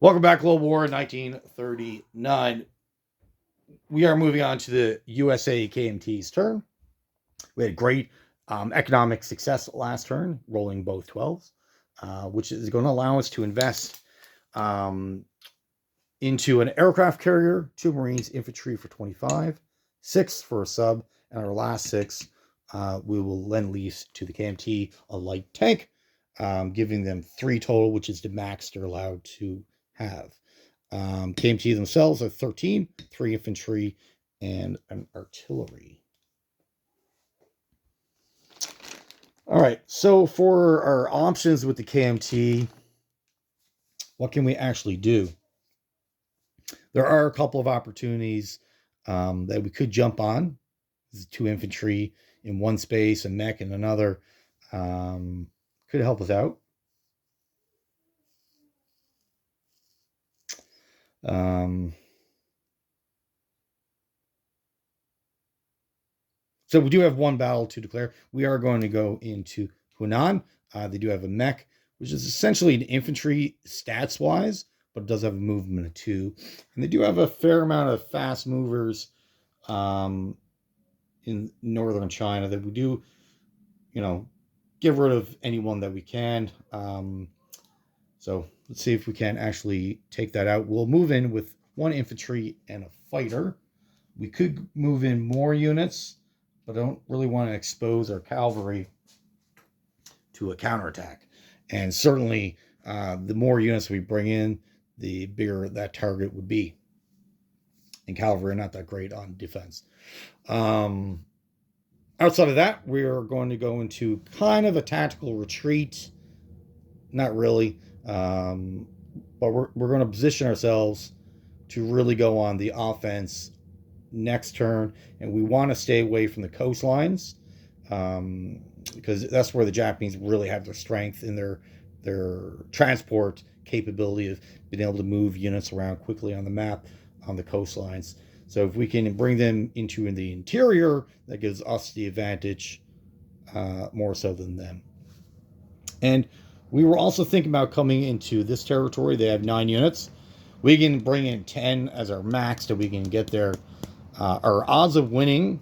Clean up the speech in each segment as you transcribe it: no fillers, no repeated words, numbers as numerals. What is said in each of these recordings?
Welcome back, Global War 1939. We are moving on to the USA KMT's turn. We had great economic success last turn, rolling both 12s, which is going to allow us to invest um, into an aircraft carrier, 2 Marines, infantry for 25, 6 for a sub, and our last 6 we will lend lease to the KMT, a light tank, giving them 3 total, which is the max they're allowed to have. KMT themselves are 13, 3 infantry, and an artillery. All right, so for our options with the KMT, what can we actually do? There are a couple of opportunities that we could jump on. 2 infantry in one space, a mech in another. Could help us out. So we do have one battle to declare. We are going to go into Hunan. They do have a mech, which is essentially an infantry stats wise, but it does have a movement of 2. And they do have a fair amount of fast movers in northern China that we do, get rid of anyone that we can. So let's see if we can actually take that out. We'll move in with 1 infantry and a fighter. We could move in more units, but I don't really want to expose our cavalry to a counterattack. And certainly, the more units we bring in, the bigger that target would be. And cavalry are not that great on defense. Outside of that, we are going to go into kind of a tactical retreat. Not really. But we're going to position ourselves to really go on the offense next turn, and we want to stay away from the coastlines because that's where the Japanese really have their strength in their transport capability of being able to move units around quickly on the map on the coastlines. So if we can bring them into the interior, that gives us the advantage more so than them. And we were also thinking about coming into this territory. They have 9 units. We can bring in 10 as our max that we can get there. Our odds of winning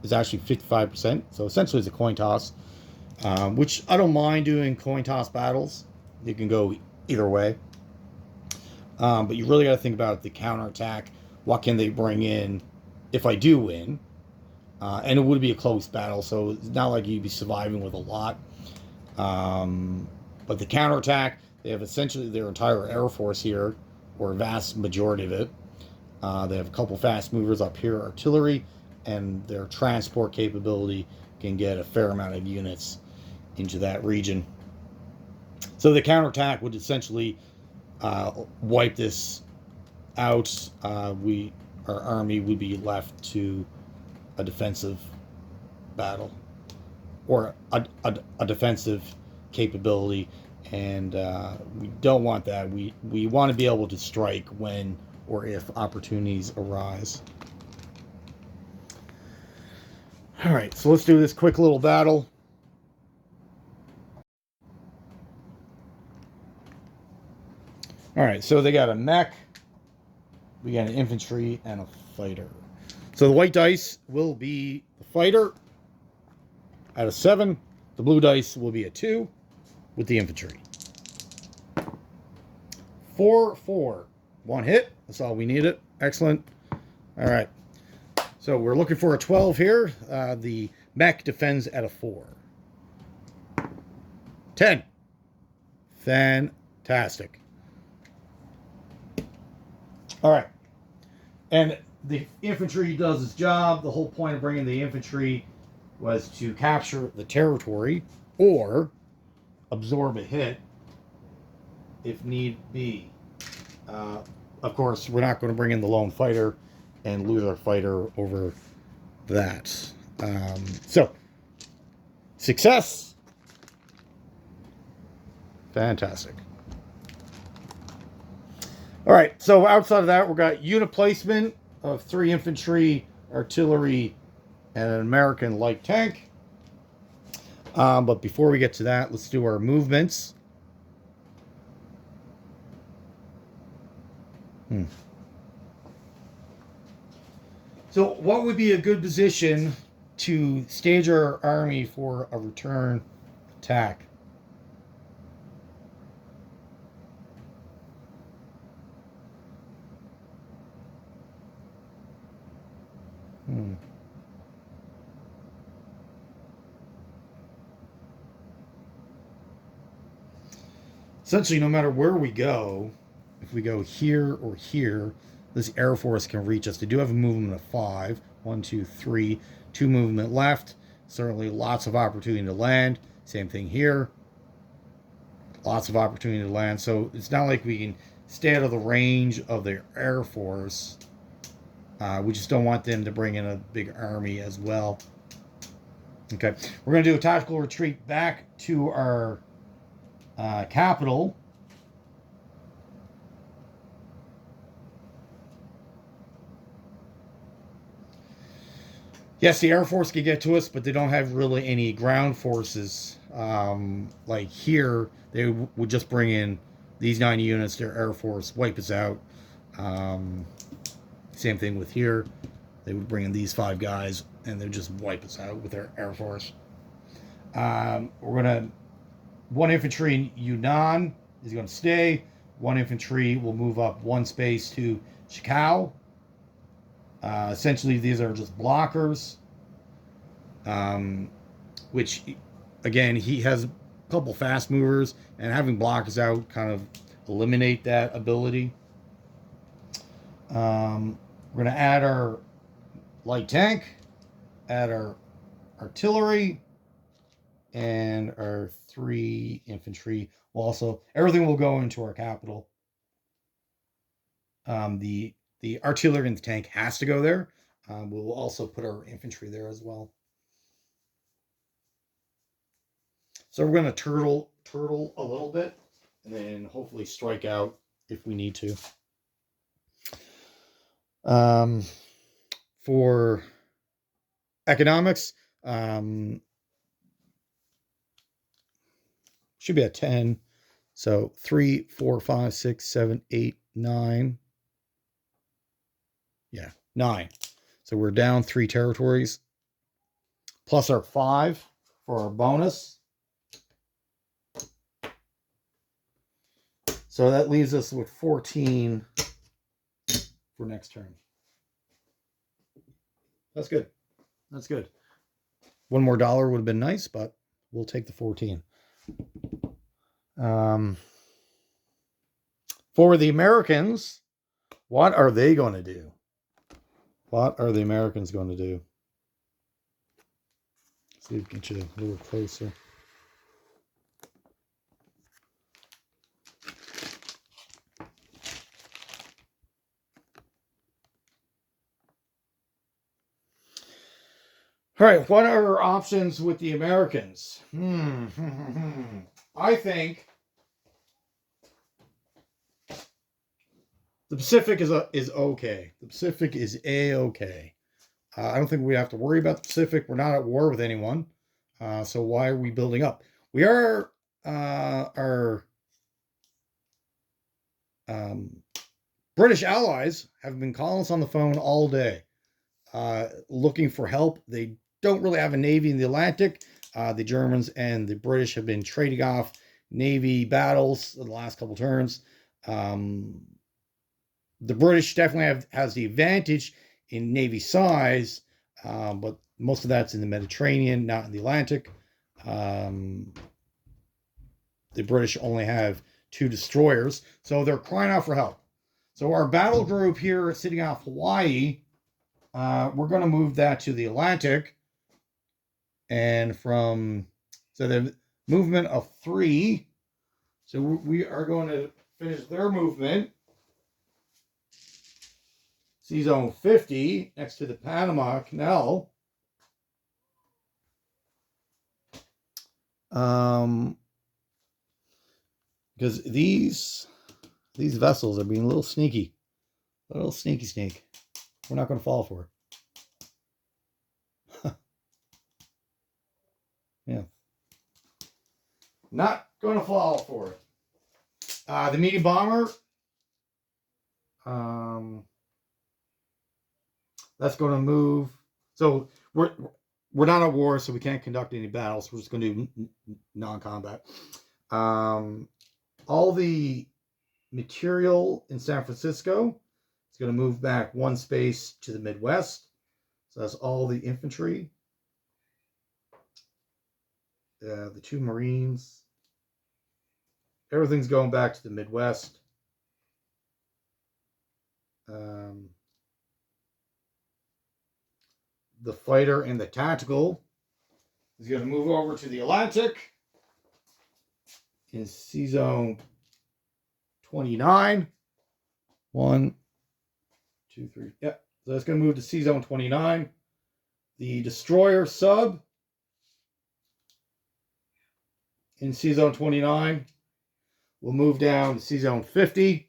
is actually 55%. So essentially it's a coin toss, which I don't mind doing coin toss battles. You can go either way. But you really got to think about the counterattack. What can they bring in if I do win? And it would be a close battle, so it's not like you'd be surviving with a lot. But the counterattack, they have essentially their entire air force here, or a vast majority of it. They have a couple fast movers up here, artillery, and their transport capability can get a fair amount of units into that region. So the counterattack would essentially wipe this out. Our army would be left to a defensive battle or a defensive capability, and we don't want that. We want to be able to strike when or if opportunities arise. All right, so let's do this quick little battle. All right, so they got a mech, we got an infantry, and a fighter. So the white dice will be the fighter at a 7. The blue dice will be a 2 with the infantry. 4, 4. 1 hit. That's all we needed. Excellent. All right. So we're looking for a 12 here. The mech defends at a 4. 10. Fantastic. All right. And the infantry does its job. The whole point of bringing the infantry was to capture the territory or absorb a hit if need be. Of course, we're not going to bring in the lone fighter and lose our fighter over that. So, success. Fantastic. All right, so outside of that, we've got unit placement of 3 infantry, artillery, and an American light tank. But before we get to that, let's do our movements. Hmm. So what would be a good position to stage our army for a return attack? Hmm. Essentially, no matter where we go, if we go here or here, this Air Force can reach us. They do have a movement of 5. 1, 2, 3. 2 movement left. Certainly lots of opportunity to land. Same thing here. Lots of opportunity to land. So it's not like we can stay out of the range of their Air Force. We just don't want them to bring in a big army as well. Okay, we're going to do a tactical retreat back to our capital. Yes, the Air Force can get to us, but they don't have really any ground forces. Like here, they would just bring in these 9 units, their Air Force, wipe us out. Same thing with here. They would bring in these 5 guys, and they'd just wipe us out with their Air Force. We're going to... 1 infantry in Yunnan is going to stay. 1 infantry will move up 1 space to Shikao. Essentially, these are just blockers. Which, again, he has a couple fast movers, and having blockers out kind of eliminate that ability. We're going to add our light tank, add our artillery, and our 3 infantry. Will also, everything will go into our capital. The artillery and the tank has to go there. We'll also put our infantry there as well. So we're going to turtle a little bit, and then hopefully strike out if we need to. For economics, should be at 10. So 3, 4, 5, 6, 7, 8, 9. Yeah, 9. So we're down 3 territories. Plus our 5 for our bonus. So that leaves us with 14 for next turn. That's good. That's good. $1 more would have been nice, but we'll take the 14. For the Americans, what are they going to do? What are the Americans going to do? Let's see if we can get you a little closer. All right, what are our options with the Americans? I think the Pacific is okay. The Pacific is a-okay. I don't think we have to worry about the Pacific. We're not at war with anyone. So why are we building up? We are our British allies have been calling us on the phone all day, looking for help. They don't really have a navy in the Atlantic. The Germans and the British have been trading off navy battles in the last couple turns. The British definitely has the advantage in navy size, but most of that's in the Mediterranean, not in the Atlantic. The British only have 2 destroyers, so they're crying out for help. So our battle group here sitting off Hawaii, we're going to move that to the Atlantic. And so the movement of 3. So we are going to finish their movement. Sea Zone 50 next to the Panama Canal. Because these vessels are being a little sneaky. A little sneaky snake. We're not going to fall for it. Yeah. Not going to fall for it. The medium bomber, That's going to move. So we're not at war, so we can't conduct any battles. We're just going to do non-combat. All the material in San Francisco is going to move back one space to the Midwest. So that's all the infantry. The 2 Marines. Everything's going back to the Midwest. The fighter and the tactical is going to move over to the Atlantic in C Zone 29. 1, 2, 3. Yep. So that's going to move to C Zone 29. The destroyer sub in C Zone 29 will move down to C Zone 50.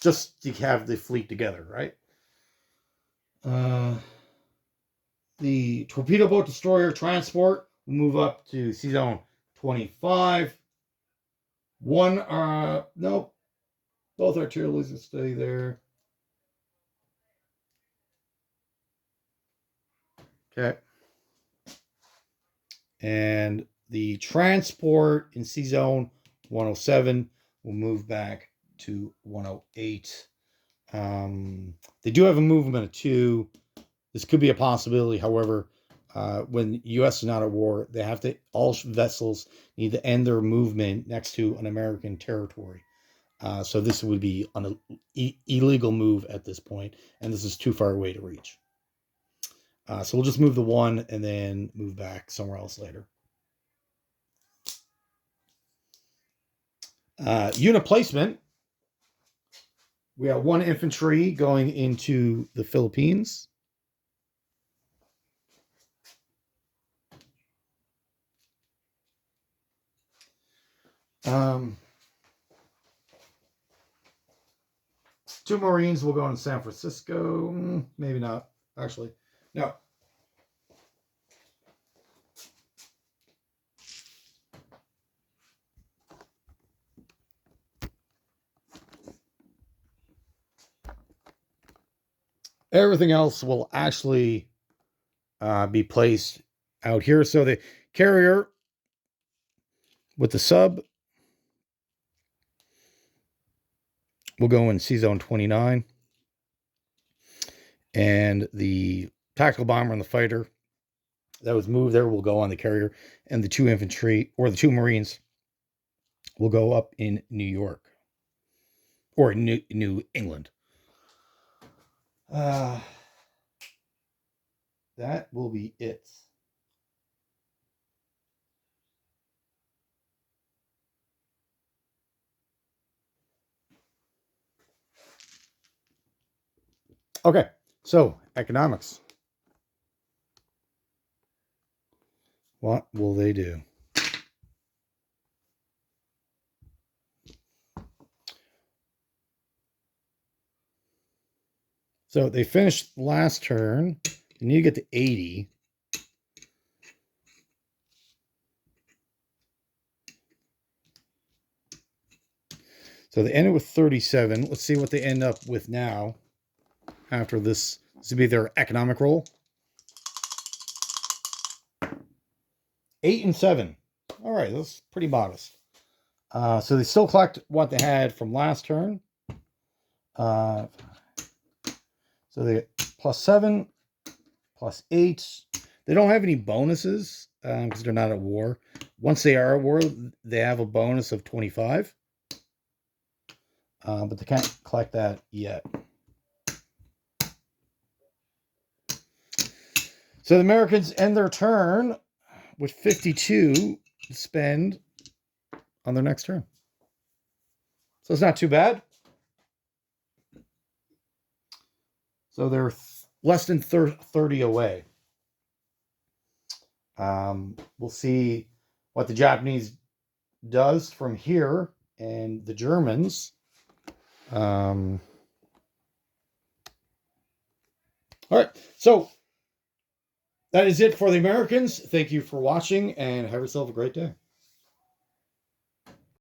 Just to have the fleet together, right? The torpedo boat destroyer transport will move up to C Zone 25. Nope. Both artilleries will stay there. Okay. And the transport in C Zone 107 will move back to 108. They do have a movement of 2. This could be a possibility. However, when the U.S. is not at war, they have to. All vessels need to end their movement next to an American territory. So this would be an illegal move at this point, and this is too far away to reach. So we'll just move the 1 and then move back somewhere else later. Unit placement. We have 1 infantry going into the Philippines. Two Marines will go in San Francisco. Maybe not. Actually, no. Everything else will actually be placed out here. So the carrier with the sub will go in C Zone 29. And the tactical bomber and the fighter that was moved there will go on the carrier. And the 2 infantry or the 2 Marines will go up in New York or New England. That will be it. Okay, so economics. What will they do? So they finished last turn. You need to get to 80. So they ended with 37. Let's see what they end up with now after this. This will be their economic roll. 8 and 7. All right, that's pretty modest. So they still collect what they had from last turn. So they get +7, +8. They don't have any bonuses because they're not at war. Once they are at war, they have a bonus of 25. But they can't collect that yet. So the Americans end their turn with 52 to spend on their next turn. So it's not too bad. So they're less than 30 away. We'll see what the Japanese does from here and the Germans. All right. So that is it for the Americans. Thank you for watching and have yourself a great day.